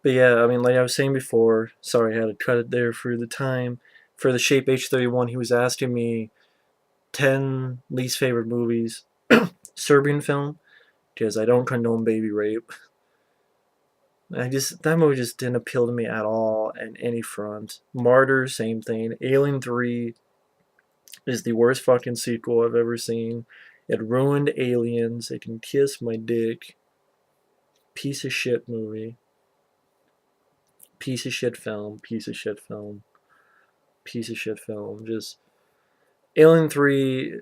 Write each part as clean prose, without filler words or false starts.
But yeah, I mean, like I was saying before, sorry I had to cut it there for the time. For the TheShapeH31, he was asking me 10 least favorite movies. Serbian film, because I don't condone baby rape. That movie just didn't appeal to me at all on any front. Martyr, same thing. Alien 3 is the worst fucking sequel I've ever seen. It ruined Aliens. They can kiss my dick. Piece of shit movie. Piece of shit film. Piece of shit film. Piece of shit film. Just Alien 3,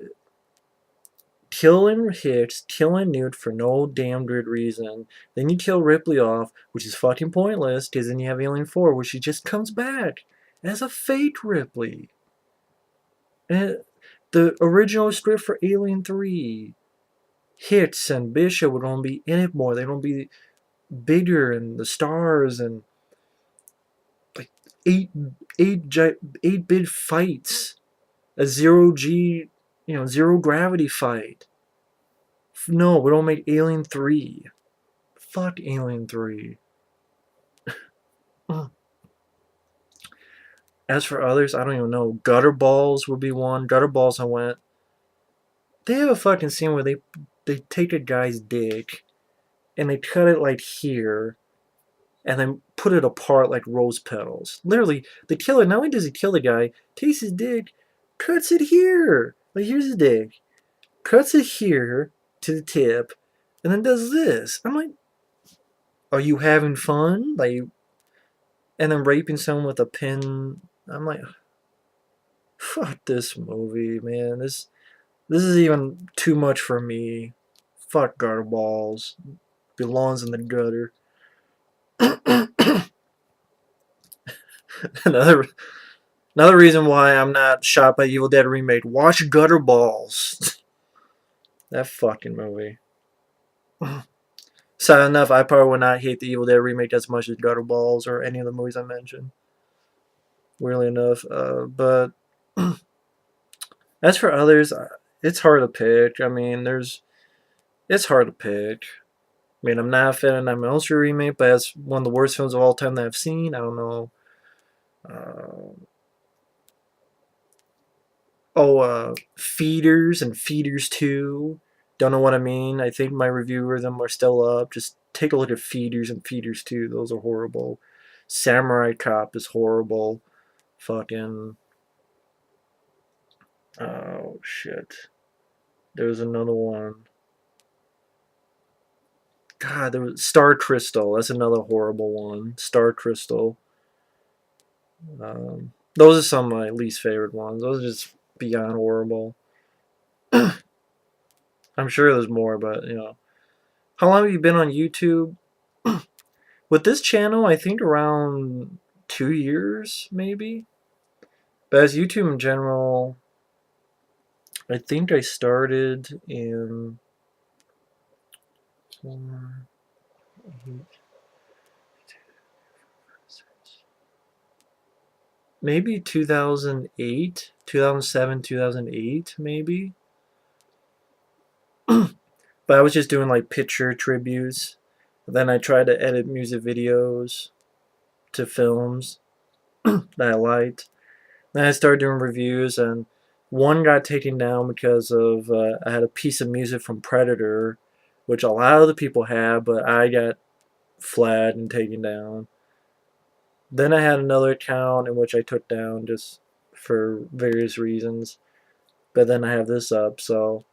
killing Hicks, killing Newt for no damn good reason. Then you kill Ripley off, which is fucking pointless, because then you have Alien 4, where she just comes back as a fake Ripley. And the original script for Alien 3, Hicks and Bishop would only be in it more. They'd only be bigger, and the stars, and like eight, 8-bit fights. A zero-G, zero gravity fight. No, we don't make Alien 3. Fuck Alien 3. As for others, I don't even know. Gutter Balls would be one. Gutter Balls, I went. They have a fucking scene where they take a guy's dick and they cut it like here and then put it apart like rose petals. Literally, the killer, not only does he kill the guy, takes his dick, cuts it here. Like, here's his dick. Cuts it here to the tip and then does this. I'm like, are you having fun? Like, and then raping someone with a pin. I'm like, fuck this movie, man. This is even too much for me. Fuck gutter balls. Belongs in the gutter. another another reason why I'm not shocked by Evil Dead remake. Watch Gutter Balls. That fucking movie. Sad enough, I probably would not hate the Evil Dead remake as much as Gutter Balls or any of the movies I mentioned. Weirdly enough, but as for others, it's hard to pick. I mean, it's hard to pick. I mean, I'm not a fan of Nightmare on Elm Street remake, but it's one of the worst films of all time that I've seen. I don't know. Feeders and Feeders 2. Don't know what I mean. I think my review of them are still up. Just take a look at Feeders and Feeders 2. Those are horrible. Samurai Cop is horrible. Fucking. Oh, shit. There's another one. God, there was Star Crystal. That's another horrible one. Star Crystal. Those are some of my least favorite ones. Those are just beyond horrible. I'm sure there's more, but how long have you been on YouTube? With this channel, I think around 2 years, maybe. But as YouTube in general, I think I started in 4, 8, maybe 2008, 2007, 2008, maybe. But I was just doing like picture tributes. Then I tried to edit music videos to films that I liked. Then I started doing reviews, and one got taken down because of I had a piece of music from Predator, which a lot of the people had, but I got flagged and taken down. Then I had another account in which I took down just for various reasons. But then I have this up, so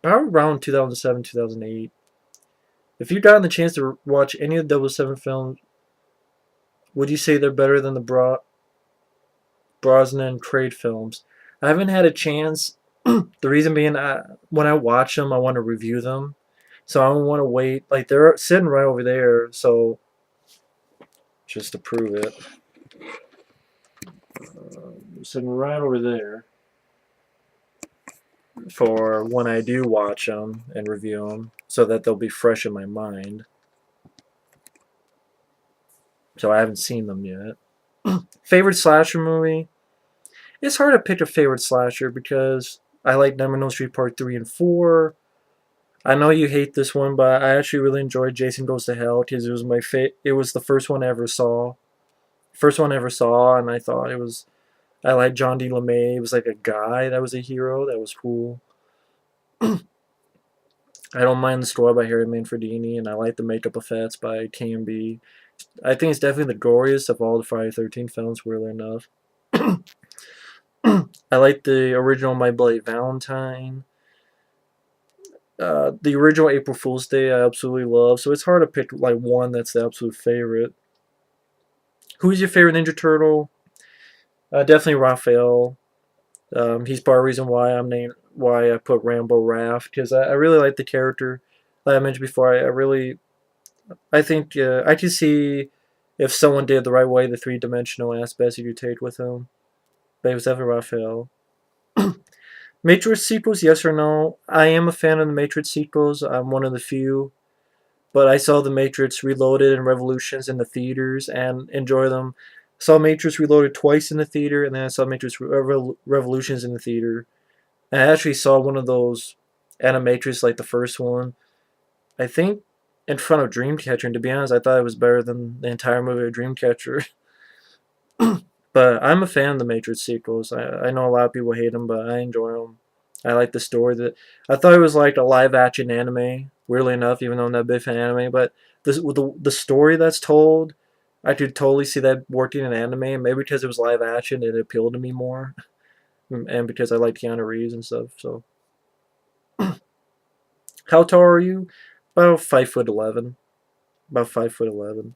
about around 2007, 2008. If you've gotten the chance to watch any of the 007 films, would you say they're better than the Brosnan and Craig films? I haven't had a chance. The reason being, when I watch them, I want to review them. So I don't want to wait. Like, they're sitting right over there, so just to prove it. Sitting right over there for when I do watch them and review them, so that they'll be fresh in my mind. So I haven't seen them yet. Favorite slasher movie? It's hard to pick a favorite slasher because I like Nightmare on Elm Street Part 3 and 4. I know you hate this one, but I actually really enjoyed Jason Goes to Hell because it was it was the first one I ever saw. First one I ever saw, and I thought it was. I liked John D. LeMay. It was like a guy that was a hero. That was cool. I don't mind the story by Harry Manfredini, and I like the makeup effects by KMB. I think it's definitely the goriest of all the Friday 13 films, weirdly enough. I like the original My Bloody Valentine. The original April Fool's Day I absolutely love, so it's hard to pick like one that's the absolute favorite. Who's your favorite Ninja Turtle? Definitely Raphael. He's part of the reason why why I put Rambo Raft because I really like the character. Like I mentioned before, I think I can see if someone did the right way the three-dimensional aspects you could take with him. But it was definitely Raphael. Matrix sequels, yes or no? I am a fan of the Matrix sequels. I'm one of the few. But I saw the Matrix Reloaded and Revolutions in the theaters and enjoy them. Saw Matrix Reloaded twice in the theater, and then I saw Matrix Revolutions in the theater. And I actually saw one of those Animatrix, like the first one. I think in front of Dreamcatcher, and to be honest, I thought it was better than the entire movie of Dreamcatcher. But I'm a fan of the Matrix sequels. I know a lot of people hate them, but I enjoy them. I like the story that I thought it was like a live action anime. Weirdly enough, even though I'm not a big fan of anime, but the story that's told, I could totally see that working in anime. Maybe because it was live action, it appealed to me more, and because I like Keanu Reeves and stuff. So, how tall are you? About 5'11". About 5'11".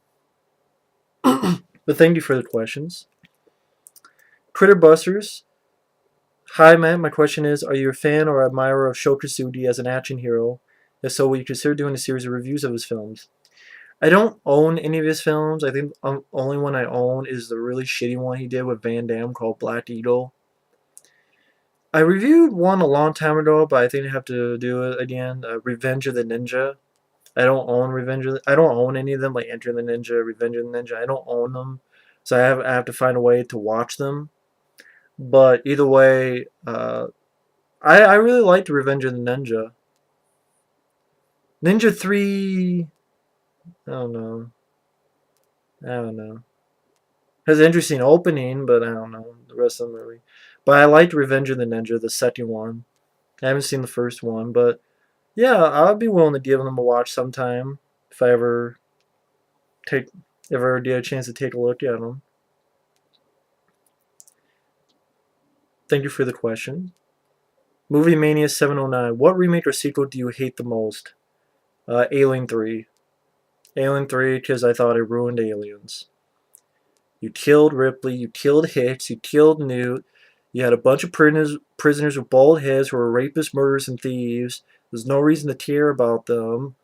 But thank you for the questions. Critterbusters. Hi, Matt. My question is, are you a fan or admirer of Sho Kosugi as an action hero? If so, will you consider doing a series of reviews of his films? I don't own any of his films. I think the only one I own is the really shitty one he did with Van Damme called Black Eagle. I reviewed one a long time ago, but I think I have to do it again. Revenge of the Ninja. I don't own any of them, like Enter the Ninja, Revenge of the Ninja. I don't own them, so I have to find a way to watch them. But either way, I really liked Revenge of the Ninja. Ninja 3, I don't know. I don't know. Has an interesting opening, but I don't know the rest of the movie. But I liked Revenge of the Ninja, the second one. I haven't seen the first one, but yeah, I'd be willing to give them a watch sometime if I take ever get a chance to take a look at them. Thank you for the question. Movie Mania 709. What remake or sequel do you hate the most? Alien 3. Alien 3 because I thought it ruined Aliens. You killed Ripley, you killed Hicks, you killed Newt. You had a bunch of prisoners with bald heads who were rapists, murderers, and thieves. There's no reason to care about them.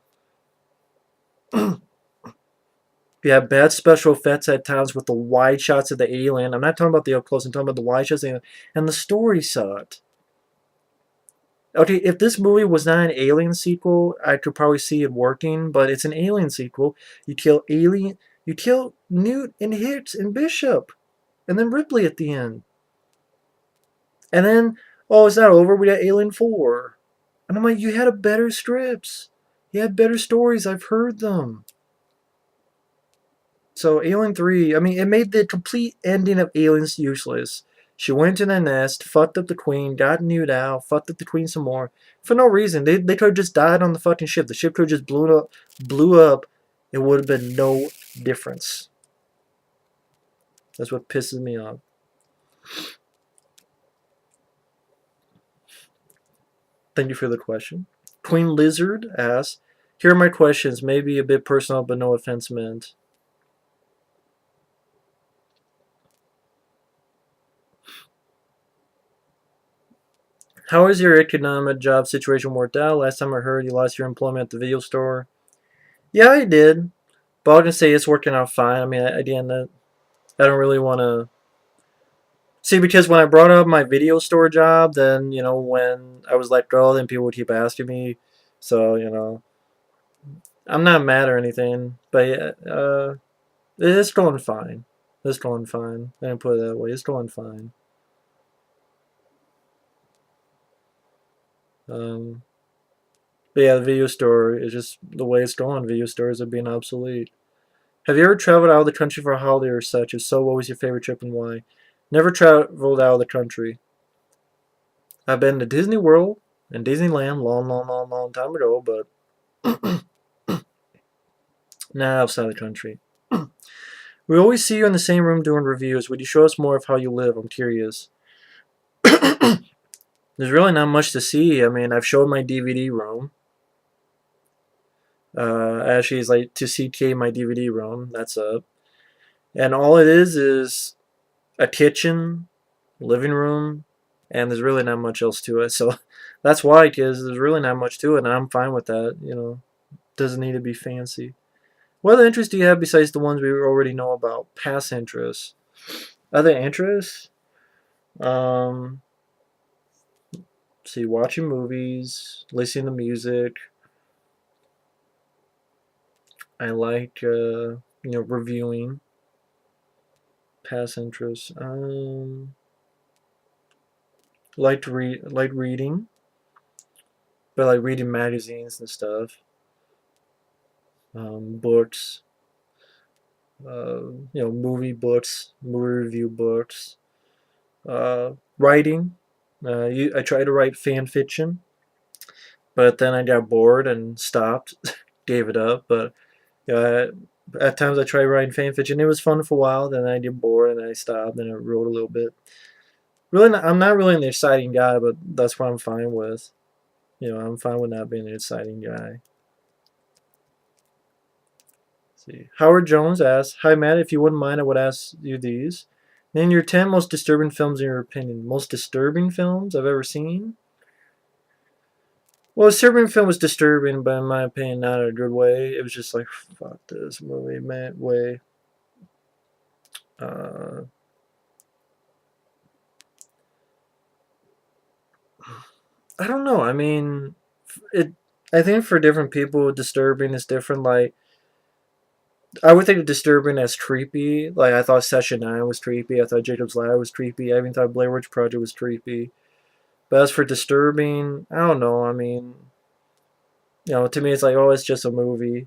You have bad special effects at times with the wide shots of the alien. I'm not talking about the up close, I'm talking about the wide shots of the alien. And the story sucked. Okay, if this movie was not an Alien sequel, I could probably see it working, but it's an Alien sequel. You kill Newt and Hicks and Bishop, and then Ripley at the end. And then, oh, it's not over. We got Alien 4. And I'm like, you had a better scripts. You had better stories. I've heard them. So Alien 3, I mean, it made the complete ending of Aliens useless. She went to the nest, fucked up the queen, got Newt out, fucked up the queen some more. For no reason. They could have just died on the fucking ship. The ship could have just blew up. It would have been no difference. That's what pisses me off. Thank you for the question. Queenlizzard asks, here are my questions, maybe a bit personal, but no offense meant. How has your economic job situation worked out? Last time I heard you lost your employment at the video store. Yeah, I did. But I can say it's working out fine. I mean, again, I don't really want to... See, because when I brought up my video store job, then, you know, when I was let go, then people would keep asking me. So, you know, I'm not mad or anything. But, yeah, it's going fine. It's going fine. I didn't put it that way. It's going fine. Um, But yeah, the video store is just the way it's going. Video stores are being obsolete. Have you ever traveled out of the country for a holiday or such? If so, what was your favorite trip and why? Never traveled out of the country. I've been to Disney World and Disneyland long time ago, but not outside the country. We always see you in the same room doing reviews. Would you show us more of how you live? I'm curious. There's really not much to see. I mean, I've showed my DVD room. Actually, it's like to CK my DVD room. That's up. And all it is a kitchen, living room, and there's really not much else to it. So that's why, because there's really not much to it, and I'm fine with that. You know, doesn't need to be fancy. What other interests do you have besides the ones we already know about? Past interests. Other interests? See, watching movies, listening to music. I like, reviewing. Past interests. Like reading, but like reading magazines and stuff. Books. Movie books, movie review books. Writing. I tried to write fan fiction, but then I got bored and stopped, gave it up. But at times I tried writing fan fiction. It was fun for a while. Then I get bored and I stopped. Then I wrote a little bit. Really, I'm not really an exciting guy, but that's what I'm fine with. I'm fine with not being an exciting guy. See. Howard Jones asks, "Hi Matt, if you wouldn't mind, I would ask you these. Name your 10 most disturbing films in your opinion." Most disturbing films I've ever seen? Well, a disturbing film was disturbing, but in my opinion, not in a good way. It was just like, fuck this movie, man, way. I don't know. I mean, it. I think for different people, disturbing is different. Like, I would think of disturbing as creepy. Like, I thought Session 9 was creepy. I thought Jacob's Ladder was creepy. I even thought Blair Witch Project was creepy. But as for disturbing, I don't know. I mean, to me, it's like, oh, it's just a movie.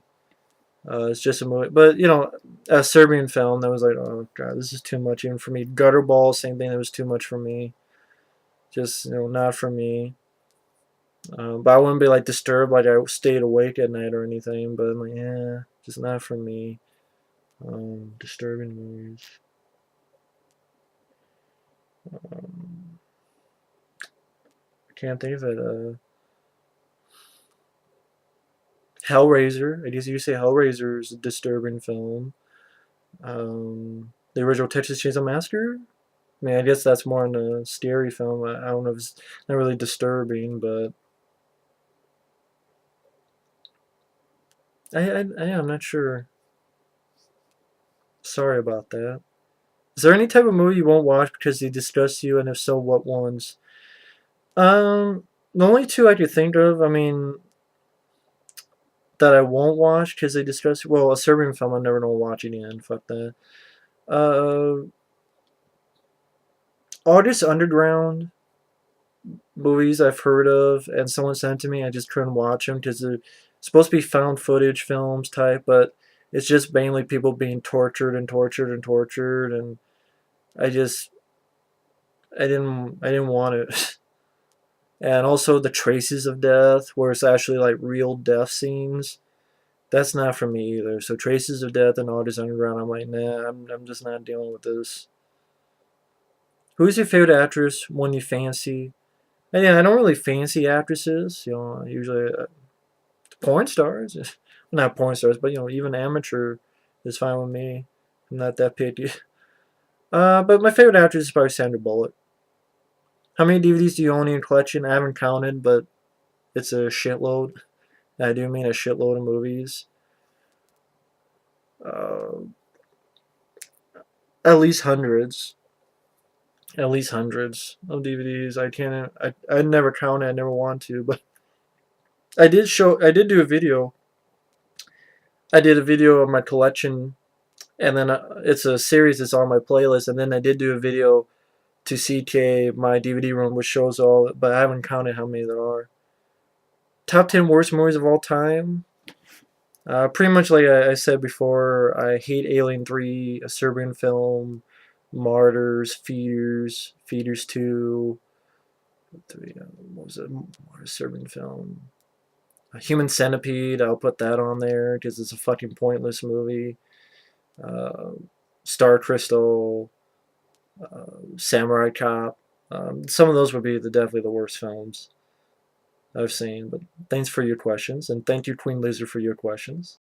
It's just a movie. But, a Serbian film that was like, oh, God, this is too much even for me. Gutterball, same thing. That was too much for me. Just, not for me. But I wouldn't be, like, disturbed, like I stayed awake at night or anything. But I'm like, yeah, just not for me. Disturbing movies. I can't think of it. Hellraiser. I guess you could say Hellraiser is a disturbing film. The original Texas Chainsaw Massacre. I mean, I guess that's more in a scary film. I don't know if it's not really disturbing, but I'm not sure. Sorry about that. Is there any type of movie you won't watch because they disgust you, and if so, what ones? The only two I could think of, I mean, that I won't watch because they discuss. Well, a Serbian film I'm never gonna watch again. Fuck that. August Underground movies I've heard of, and someone sent to me. I just couldn't watch them because they're supposed to be found footage films type, but it's just mainly people being tortured and tortured and tortured, and I just I didn't want it. And also the Traces of Death, where it's actually like real death scenes. That's not for me either. So Traces of Death and August Underground, I'm like, nah, I'm just not dealing with this. Who's your favorite actress? One you fancy? And yeah, I don't really fancy actresses. Usually porn stars. Not porn stars, but even amateur is fine with me. I'm not that picky. But my favorite actress is probably Sandra Bullock. How many DVDs do you own in your collection? I haven't counted, but it's a shitload. I do mean a shitload of movies. Uh, at least hundreds. At least hundreds of DVDs. I can't. I never count it. I never want to, but I did do a video. I did a video of my collection, and then it's a series that's on my playlist. And then I did do a video to CK my DVD room, which shows all. But I haven't counted how many there are. Top 10 worst movies of all time. Pretty much like I said before, I hate Alien 3, a Serbian film, Martyrs, Feeders 2, what was it? What a Serbian film. A Human Centipede, I'll put that on there because it's a fucking pointless movie. Uh, Star Crystal, Samurai Cop. Some of those would be definitely the worst films I've seen. But thanks for your questions, and thank you, Queenlizzard, for your questions.